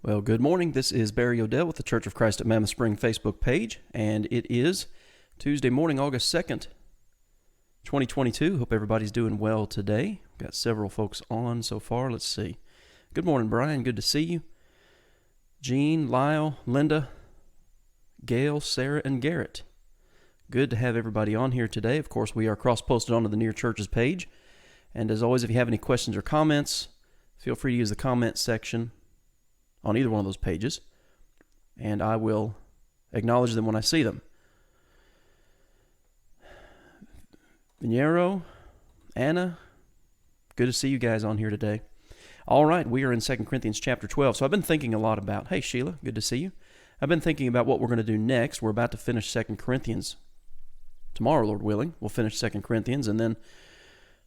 Well, good morning. This is Barry Odell with the Church of Christ at Mammoth Spring Facebook page, and it is Tuesday morning, August 2nd, 2022. Hope everybody's doing well today. Got several folks on so far. Let's see. Good morning, Brian. Good to see you. Jean, Lyle, Linda, Gail, Sarah, and Garrett. Good to have everybody on here today. Of course, we are cross-posted onto the Near Churches page. And as always, if you have any questions or comments, feel free to use the comment section on either one of those pages, and I will acknowledge them when I see them. Pinheiro, Anna, good to see you guys on here today. All right, we are in 2 Corinthians chapter 12. So I've been thinking a lot about, hey Sheila, good to see you. I've been thinking about what we're going to do next. We're about to finish 2 Corinthians. Tomorrow, Lord willing, we'll finish 2 Corinthians, and then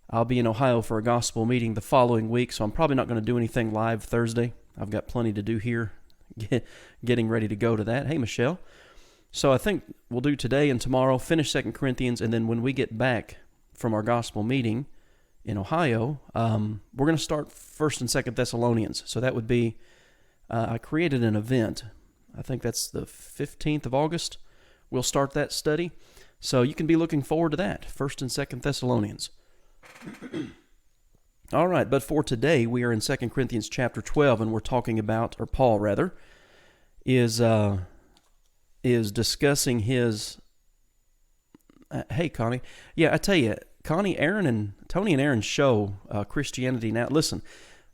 I'll be in Ohio for a gospel meeting the following week, so I'm probably not going to do anything live Thursday. I've got plenty to do here, getting ready to go to that. Hey, Michelle. So I think we'll do today and tomorrow, finish 2 Corinthians, and then when we get back from our gospel meeting in Ohio, we're going to start 1st and 2nd Thessalonians. So that would be, I created an event. I think that's the 15th of August. We'll start that study. So you can be looking forward to that, 1st and 2nd Thessalonians. All right, but for today, we are in 2 Corinthians chapter 12, and we're talking about, or Paul rather, is discussing his, hey Connie, yeah, I tell you, Tony and Aaron's show, Christianity Now, listen,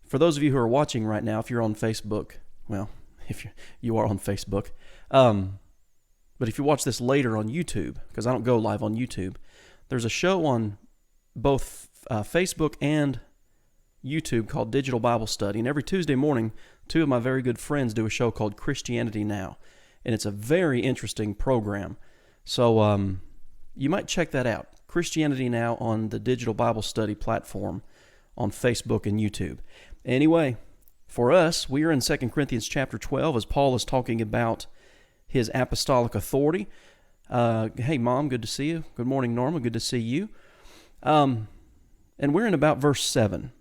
for those of you who are watching right now, if you're on Facebook, well, if you are on Facebook, but if you watch this later on YouTube, because I don't go live on YouTube, there's a show on both Facebook and YouTube called Digital Bible Study, and every Tuesday morning, two of my very good friends do a show called Christianity Now, and it's a very interesting program. So you might check that out, Christianity Now on the Digital Bible Study platform on Facebook and YouTube. Anyway, for us, we are in 2 Corinthians chapter 12 as Paul is talking about his apostolic authority. Hey, Mom, good to see you. Good morning, Norma. Good to see you. And we're in about verse 7.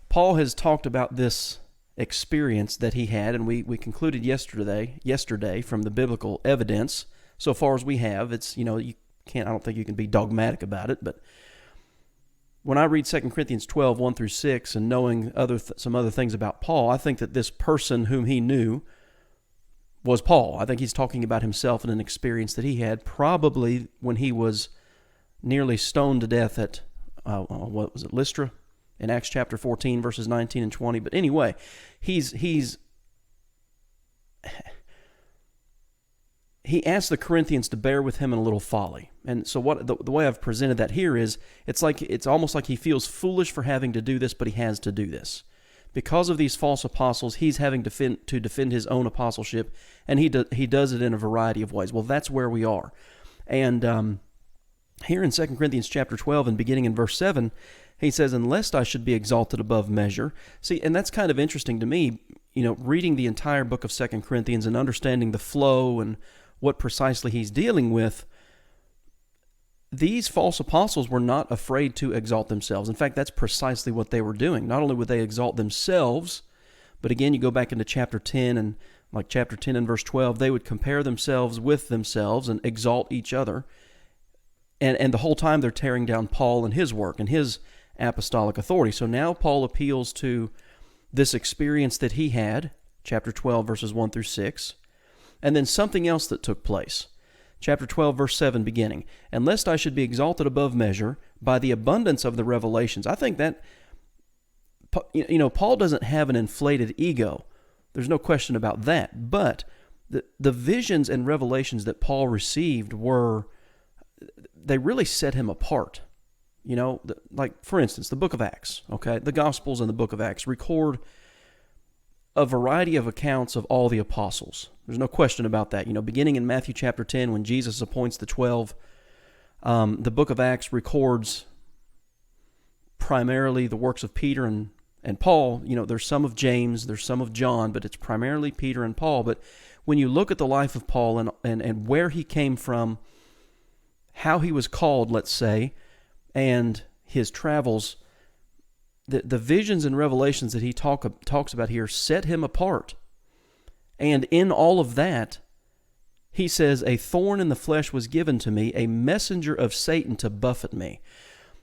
Paul has talked about this experience that he had, and we concluded yesterday from the biblical evidence, so far as we have. It's, I don't think you can be dogmatic about it, but when I read 2 Corinthians 12, 1 through 6, and knowing some other things about Paul, I think that this person whom he knew was Paul. I think he's talking about himself and an experience that he had probably when he was nearly stoned to death at, Lystra? In Acts chapter 14, verses 19 and 20. But anyway, he asked the Corinthians to bear with him in a little folly. And so the way I've presented that here is, it's almost like he feels foolish for having to do this, but he has to do this. Because of these false apostles, he's having to defend his own apostleship, and he does it in a variety of ways. Well, that's where we are. And here in 2 Corinthians chapter 12 and beginning in verse 7, he says, "Unless I should be exalted above measure." See, and that's kind of interesting to me, reading the entire book of 2 Corinthians and understanding the flow and what precisely he's dealing with. These false apostles were not afraid to exalt themselves. In fact, that's precisely what they were doing. Not only would they exalt themselves, but again, you go back into chapter 10 and like chapter 10 and verse 12, they would compare themselves with themselves and exalt each other. And the whole time they're tearing down Paul and his work and his apostolic authority. So now Paul appeals to this experience that he had, chapter 12, verses 1 through 6, and then something else that took place. Chapter 12, verse 7 beginning, "And lest I should be exalted above measure by the abundance of the revelations." I think that, Paul doesn't have an inflated ego. There's no question about that. But the visions and revelations that Paul received they really set him apart. Like, for instance, the book of Acts, okay? The Gospels and the book of Acts record a variety of accounts of all the apostles. There's no question about that. Beginning in Matthew chapter 10, when Jesus appoints the 12, the book of Acts records primarily the works of Peter and Paul. There's some of James, there's some of John, but it's primarily Peter and Paul. But when you look at the life of Paul and where he came from, how he was called, let's say, and his travels, the visions and revelations that he talks about here set him apart And in all of that, he says, a thorn in the flesh was given to me, a messenger of Satan to buffet me.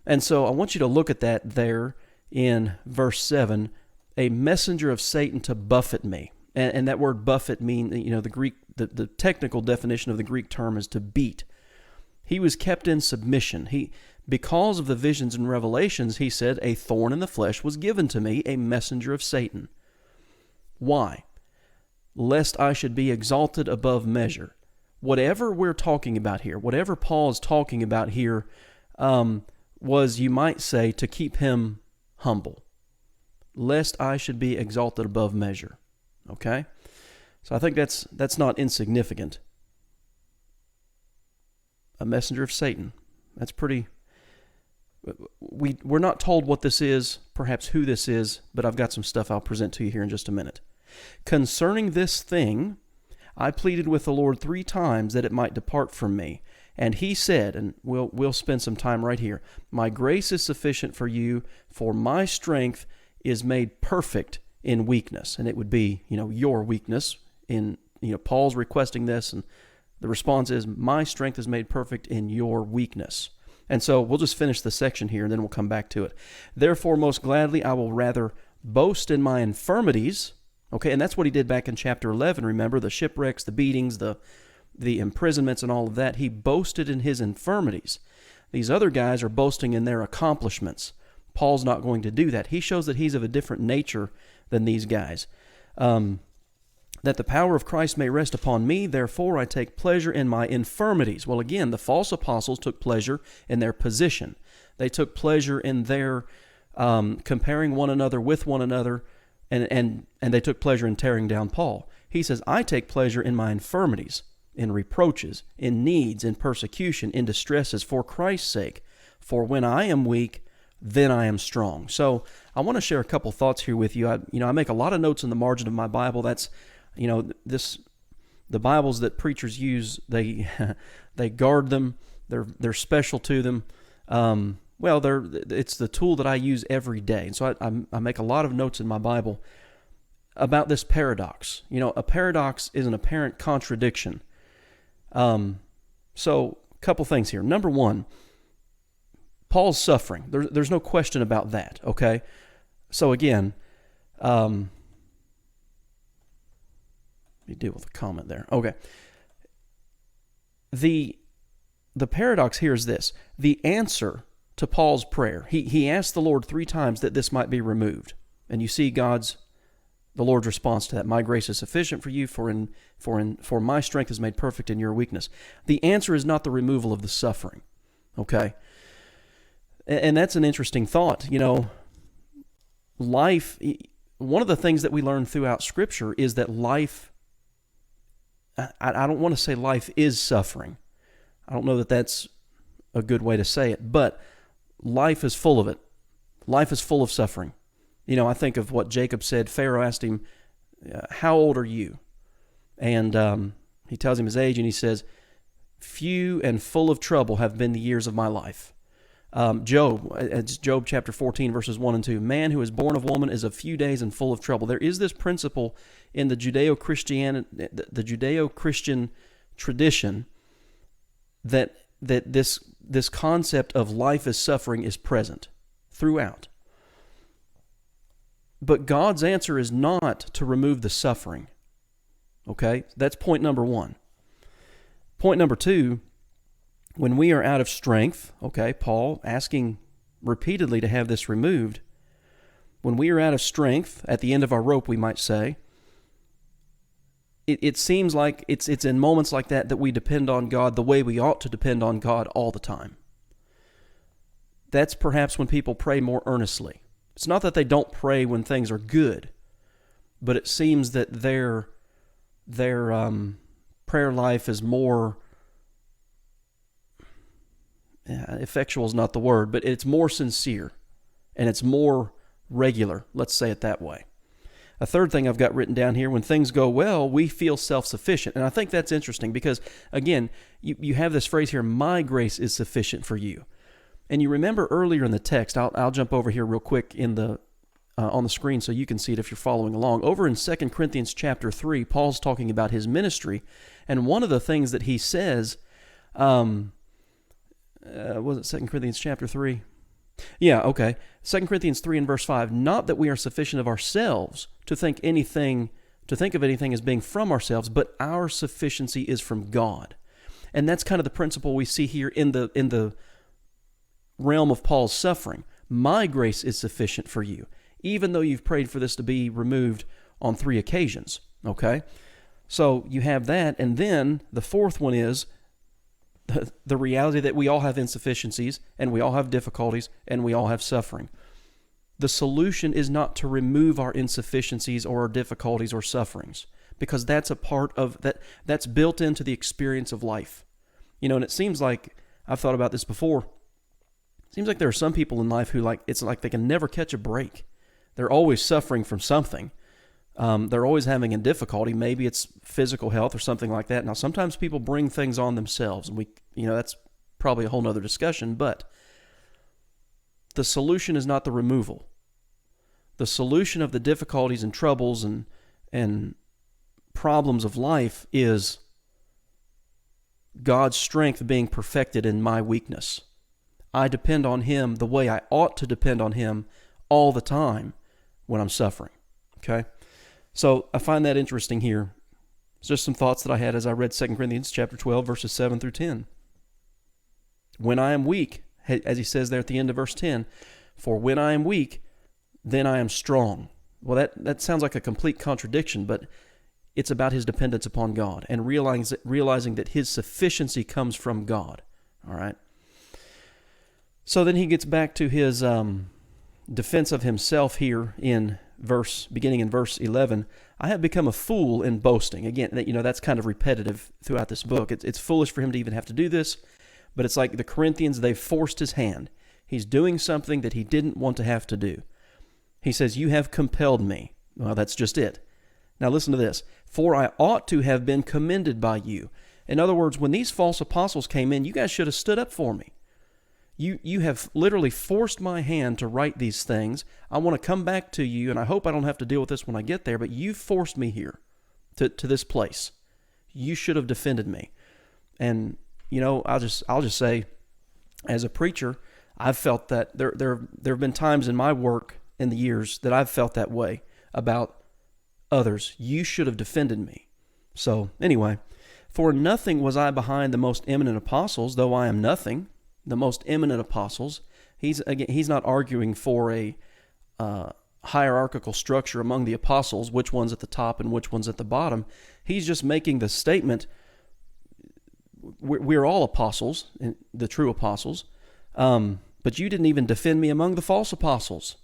And so I want you to look at that there in verse 7, a messenger of Satan to buffet me. And that word buffet means, the Greek, the technical definition of the Greek term is to beat. He was kept in submission. Because of the visions and revelations, he said, a thorn in the flesh was given to me, a messenger of Satan. Why? Lest I should be exalted above measure. Whatever we're talking about here, whatever Paul is talking about here, was, you might say, to keep him humble. Lest I should be exalted above measure. Okay? So I think that's not insignificant. A messenger of Satan. That's pretty... We're not told what this is, perhaps who this is, but I've got some stuff I'll present to you here in just a minute. Concerning this thing, I pleaded with the Lord 3 times that it might depart from me. And he said, and we'll spend some time right here, my grace is sufficient for you, for my strength is made perfect in weakness. And it would be, your weakness in, Paul's requesting this, and the response is, my strength is made perfect in your weakness. And so we'll just finish the section here, and then we'll come back to it. Therefore, most gladly, I will rather boast in my infirmities. Okay, and that's what he did back in chapter 11. Remember, the shipwrecks, the beatings, the imprisonments, and all of that. He boasted in his infirmities. These other guys are boasting in their accomplishments. Paul's not going to do that. He shows that he's of a different nature than these guys. That the power of Christ may rest upon me, therefore I take pleasure in my infirmities. Well, again, the false apostles took pleasure in their position. They took pleasure in their comparing one another with one another, and they took pleasure in tearing down Paul. He says, I take pleasure in my infirmities, in reproaches, in needs, in persecution, in distresses, for Christ's sake. For when I am weak, then I am strong. So I want to share a couple thoughts here with you. I make a lot of notes in the margin of my Bible. That's the Bibles that preachers use, they guard them. They're special to them. It's the tool that I use every day. And so I make a lot of notes in my Bible about this paradox. A paradox is an apparent contradiction. So a couple things here. Number one, Paul's suffering. There's no question about that. Okay. So again, let me deal with a comment there. Okay. The paradox here is this. The answer to Paul's prayer, he asked the Lord 3 times that this might be removed. And you see the Lord's response to that. My grace is sufficient for you, for my strength is made perfect in your weakness. The answer is not the removal of the suffering. Okay? And that's an interesting thought. Life, one of the things that we learn throughout Scripture is that life, I don't want to say life is suffering. I don't know that that's a good way to say it, but life is full of it. Life is full of suffering. I think of what Jacob said. Pharaoh asked him, how old are you? And he tells him his age, and he says, few and full of trouble have been the years of my life. It's Job chapter 14, verses 1 and 2. Man who is born of woman is of few days and full of trouble. There is this principle in the Judeo-Christian tradition that this concept of life as suffering is present throughout. But God's answer is not to remove the suffering. Okay? That's point number 1. Point number 2, when we are out of strength, okay, Paul asking repeatedly to have this removed, when we are out of strength, at the end of our rope, we might say, it seems like it's in moments like that we depend on God the way we ought to depend on God all the time. That's perhaps when people pray more earnestly. It's not that they don't pray when things are good, but it seems that their prayer life is more, effectual is not the word, but it's more sincere and it's more regular. Let's say it that way. A third thing I've got written down here, when things go well, we feel self-sufficient. And I think that's interesting because, again, you have this phrase here, my grace is sufficient for you. And you remember earlier in the text, I'll jump over here real quick in the on the screen so you can see it if you're following along. Over in 2 Corinthians chapter 3, Paul's talking about his ministry, and one of the things that he says, was it 2 Corinthians chapter 3? Yeah, okay. 2 Corinthians 3 and verse 5, not that we are sufficient of ourselves to think of anything as being from ourselves, but our sufficiency is from God. And that's kind of the principle we see here in the realm of Paul's suffering. My grace is sufficient for you, even though you've prayed for this to be removed on 3 occasions. Okay? So you have that, and then the fourth one is the reality that we all have insufficiencies, and we all have difficulties, and we all have suffering. The solution is not to remove our insufficiencies or our difficulties or sufferings, because that's a part of that's built into the experience of life. And it seems like, I've thought about this before, it seems like there are some people in life who it's like they can never catch a break. They're always suffering from something. They're always having a difficulty. Maybe it's physical health or something like that. Now, sometimes people bring things on themselves, and that's probably a whole nother discussion, but the solution is not the removal. The solution of the difficulties and troubles and problems of life is God's strength being perfected in my weakness. I depend on Him the way I ought to depend on Him all the time when I'm suffering. Okay? So I find that interesting here. It's just some thoughts that I had as I read 2 Corinthians chapter 12, verses 7 through 10. When I am weak, as he says there at the end of verse 10, for when I am weak, then I am strong. Well, that sounds like a complete contradiction, but it's about his dependence upon God and realizing that his sufficiency comes from God. All right? So then he gets back to his defense of himself here beginning in verse 11. I have become a fool in boasting. Again, that's kind of repetitive throughout this book. It's foolish for him to even have to do this, but it's like the Corinthians, they've forced his hand. He's doing something that he didn't want to have to do. He says, you have compelled me. Well, that's just it. Now listen to this. For I ought to have been commended by you. In other words, when these false apostles came in, you guys should have stood up for me. You have literally forced my hand to write these things. I want to come back to you, and I hope I don't have to deal with this when I get there, but you forced me here to this place. You should have defended me. And, I'll just say, as a preacher, I've felt that there have been times in my work in the years that I've felt that way about others. You should have defended me. So, anyway, for nothing was I behind the most eminent apostles, though I am nothing. The most eminent apostles. He's not arguing for a hierarchical structure among the apostles, which one's at the top and which one's at the bottom. He's just making the statement, we're all apostles, the true apostles, but you didn't even defend me among the false apostles.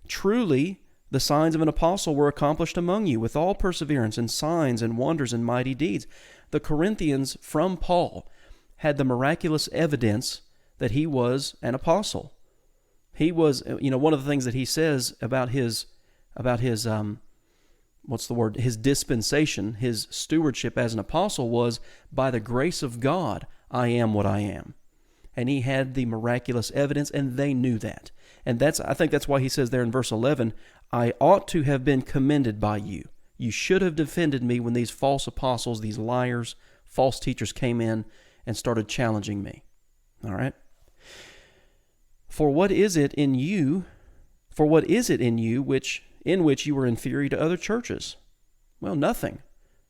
Truly, the signs of an apostle were accomplished among you with all perseverance and signs and wonders and mighty deeds. The Corinthians, from Paul, had the miraculous evidence that he was an apostle. He was, one of the things that he says about his his dispensation, his stewardship as an apostle was, by the grace of God, I am what I am. And he had the miraculous evidence, and they knew that. And I think that's why he says there in verse 11, I ought to have been commended by you. You should have defended me when these false apostles, these liars, false teachers came in and started challenging me. All right? For what is it in you which you were inferior to other churches? Well, nothing.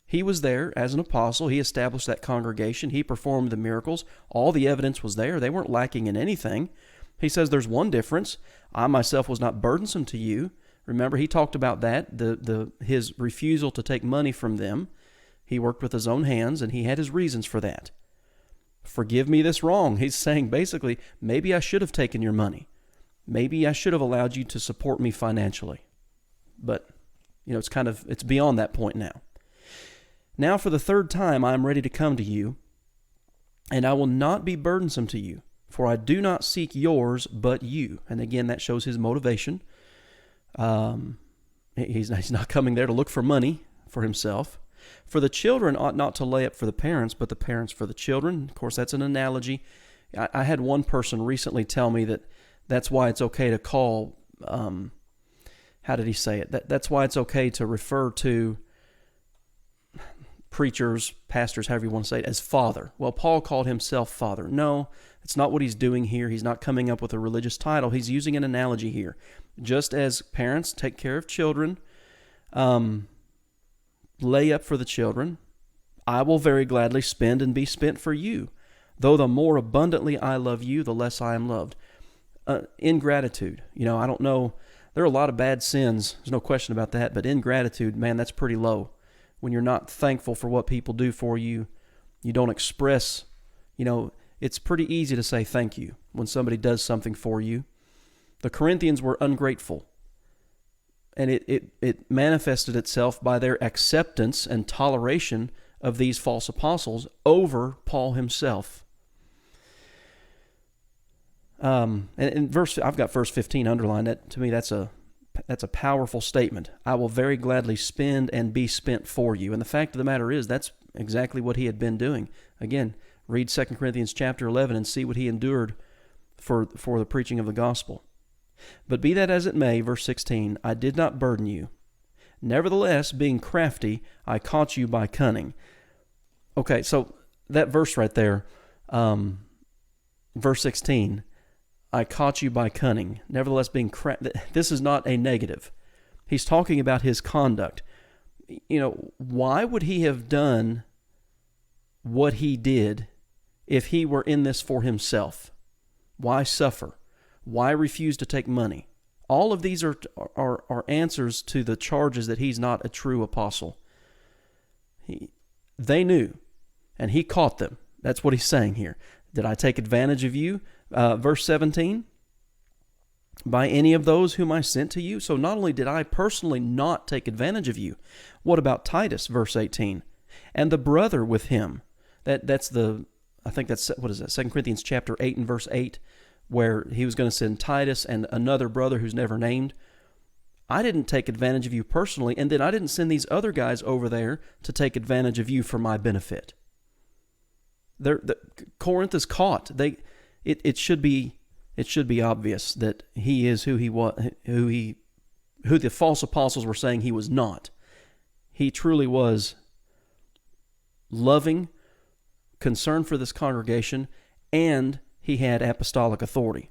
He was there as an apostle. He established that congregation. He performed the miracles. All the evidence was there. They weren't lacking in anything. He says there's one difference. I myself was not burdensome to you. Remember, he talked about that, his refusal to take money from them. He worked with his own hands, and he had his reasons for that. Forgive me this wrong. He's saying basically, maybe I should have taken your money. Maybe I should have allowed you to support me financially. But, it's beyond that point now. Now for the third time I am ready to come to you, and I will not be burdensome to you, for I do not seek yours, but you. And again, that shows his motivation. He's not coming there to look for money for himself. For the children ought not to lay up for the parents, but the parents for the children. Of course, that's an analogy. I had one person recently tell me that that's why it's okay to call how did he say it? That's why it's okay to refer to preachers, pastors, however you want to say it, as Father. Well, Paul called himself Father. No, it's not what he's doing here. He's not coming up with a religious title. He's using an analogy here. Just as parents take care of children, lay up for the children, I will very gladly spend and be spent for you. Though the more abundantly I love you, the less I am loved. Ingratitude. I don't know. There are a lot of bad sins. There's no question about that. But ingratitude, man, that's pretty low. When you're not thankful for what people do for you, you don't express, it's pretty easy to say thank you when somebody does something for you. The Corinthians were ungrateful. And it manifested itself by their acceptance and toleration of these false apostles over Paul himself. And in I've got verse 15 underlined. That to me, that's a powerful statement. I will very gladly spend and be spent for you. And the fact of the matter is, that's exactly what he had been doing. Again, read 2 Corinthians chapter 11 and see what he endured for the preaching of the gospel. But be that as it may, verse 16, I did not burden you. Nevertheless, being crafty, I caught you by cunning. Okay, so that verse right there, verse 16, I caught you by cunning. Nevertheless, being crafty. This is not a negative. He's talking about his conduct. Why would he have done what he did if he were in this for himself? Why suffer? Why refuse to take money? All of these are answers to the charges that he's not a true apostle. They knew, and he caught them. That's what he's saying here. Did I take advantage of you? Verse 17, by any of those whom I sent to you? So not only did I personally not take advantage of you, what about Titus, verse 18? And the brother with him. I think that's, 2 Corinthians chapter 8 and verse 8, where he was going to send Titus and another brother who's never named. I didn't take advantage of you personally, and then I didn't send these other guys over there to take advantage of you for my benefit. Corinth is caught. It should be obvious that he is who he was, who the false apostles were saying he was not. He truly was loving, concerned for this congregation, and he had apostolic authority.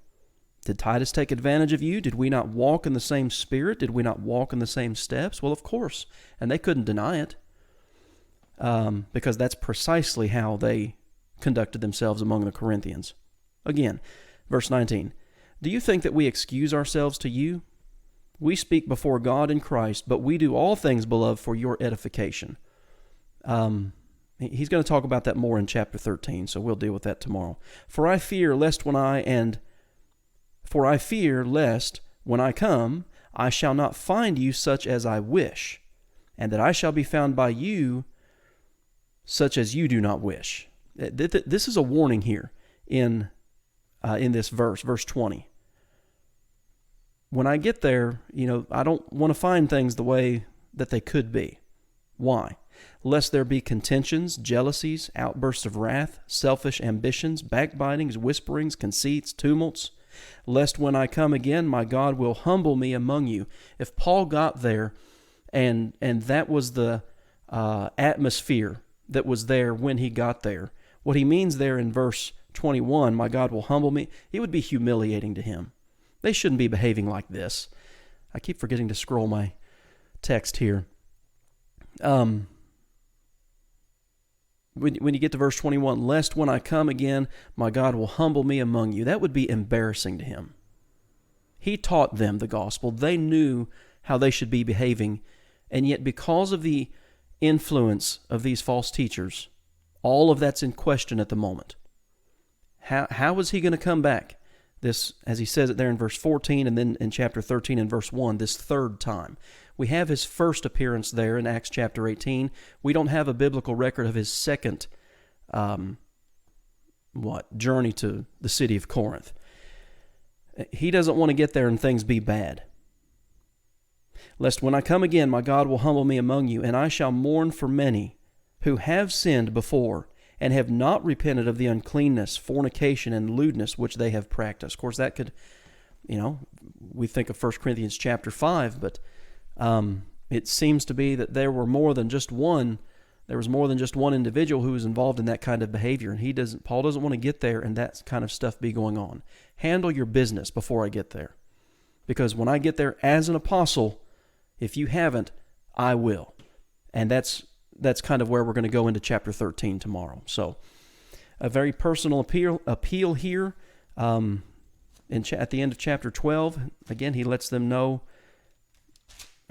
Did Titus take advantage of you? Did we not walk in the same spirit? Did we not walk in the same steps? Well, of course. And they couldn't deny it, because that's precisely how they conducted themselves among the Corinthians. Again, verse 19, do you think that we excuse ourselves to you? We speak before God in Christ, but we do all things, beloved, for your edification. He's going to talk about that more in chapter 13, so we'll deal with that tomorrow. For I fear lest when I come, I shall not find you such as I wish, and that I shall be found by you such as you do not wish. This is a warning here in this verse 20. When I get there, I don't want to find things the way that they could be. Why? Lest there be contentions, jealousies, outbursts of wrath, selfish ambitions, backbitings, whisperings, conceits, tumults. Lest when I come again, my God will humble me among you. If Paul got there, and that was the atmosphere that was there when he got there, what he means there in verse 21, my God will humble me, it would be humiliating to him. They shouldn't be behaving like this. I keep forgetting to scroll my text here. When you get to verse 21, lest when I come again, my God will humble me among you. That would be embarrassing to him. He taught them the gospel. They knew how they should be behaving. And yet because of the influence of these false teachers, all of that's in question at the moment. How is he going to come back? This, as he says it there in verse 14 and then in chapter 13 and verse 1, this third time. We have his first appearance there in Acts chapter 18. We don't have a biblical record of his second journey to the city of Corinth. He doesn't want to get there and things be bad. Lest when I come again, my God will humble me among you, and I shall mourn for many who have sinned before and have not repented of the uncleanness, fornication, and lewdness which they have practiced. Of course, that could, we think of 1 Corinthians chapter 5, but it seems to be that there were more than just one. There was more than just one individual who was involved in that kind of behavior, and Paul doesn't want to get there and that kind of stuff be going on. Handle your business before I get there, because when I get there as an apostle, if you haven't, I will, and that's kind of where we're going to go into chapter 13 tomorrow. So, a very personal appeal here. At the end of chapter 12, again, he lets them know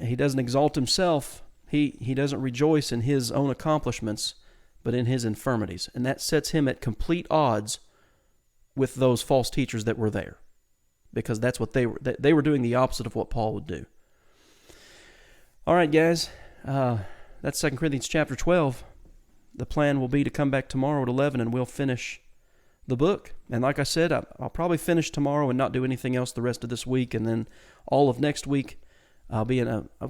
he doesn't exalt himself. He doesn't rejoice in his own accomplishments, but in his infirmities. And that sets him at complete odds with those false teachers that were there, because that's what they were doing the opposite of what Paul would do. All right, guys, that's 2 Corinthians chapter 12. The plan will be to come back tomorrow at 11, and we'll finish the book. And like I said, I'll probably finish tomorrow and not do anything else the rest of this week, and then all of next week I've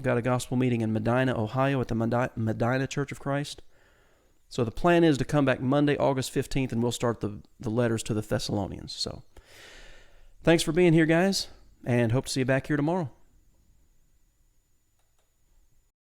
got a gospel meeting in Medina, Ohio at the Medina Church of Christ. So the plan is to come back Monday, August 15th, and we'll start the letters to the Thessalonians. So thanks for being here, guys, and hope to see you back here tomorrow.